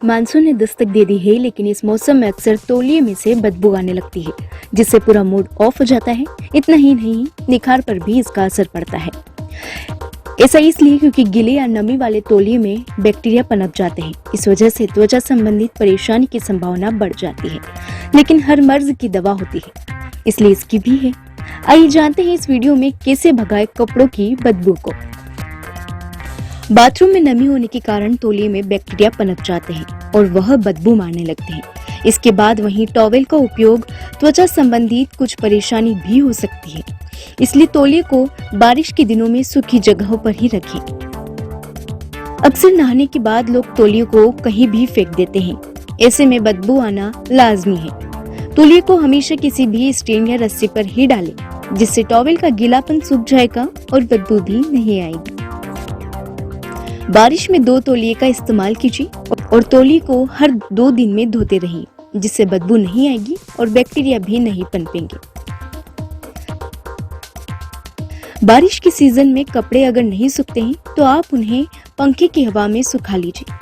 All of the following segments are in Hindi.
मानसून ने दस्तक दे दी है, लेकिन इस मौसम में अक्सर तौलिए में से बदबू आने लगती है, जिससे पूरा मूड ऑफ हो जाता है। इतना ही नहीं, निखार पर भी इसका असर पड़ता है। ऐसा इसलिए क्योंकि गीले या नमी वाले तौलिए में बैक्टीरिया पनप जाते हैं। इस वजह से त्वचा संबंधित परेशानी की संभावना बढ़ जाती है। लेकिन हर मर्ज की दवा होती है, इसलिए इसकी भी है। आइए जानते हैं इस वीडियो में कैसे भगाए कपड़ों की बदबू को। बाथरूम में नमी होने के कारण तौलिए में बैक्टीरिया पनप जाते हैं और वह बदबू मारने लगते हैं। इसके बाद वहीं टॉवेल का उपयोग त्वचा संबंधित कुछ परेशानी भी हो सकती है, इसलिए तौलिए को बारिश के दिनों में सूखी जगहों पर ही रखें। अक्सर नहाने के बाद लोग तौलिए को कहीं भी फेंक देते हैं। ऐसे में बदबू आना लाजमी है। तौलिए को हमेशा किसी भी स्टैंड या रस्सी पर ही डालें, जिससे टॉवेल का गीलापन सूख जाएगा और बदबू भी नहीं आएगी। बारिश में 2 तौलिए का इस्तेमाल कीजिए और तौलिए को हर 2 दिन में धोते रहिए, जिससे बदबू नहीं आएगी और बैक्टीरिया भी नहीं पनपेंगे। बारिश के सीजन में कपड़े अगर नहीं सूखते हैं तो आप उन्हें पंखे की हवा में सुखा लीजिए।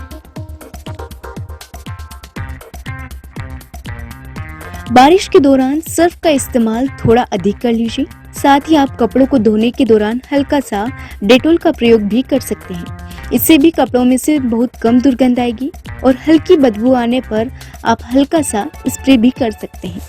बारिश के दौरान सर्फ का इस्तेमाल थोड़ा अधिक कर लीजिए। साथ ही आप कपड़ों को धोने के दौरान हल्का सा डेटॉल का प्रयोग भी कर सकते हैं। इससे भी कपड़ों में से बहुत कम दुर्गंध आएगी और हल्की बदबू आने पर आप हल्का सा स्प्रे भी कर सकते हैं।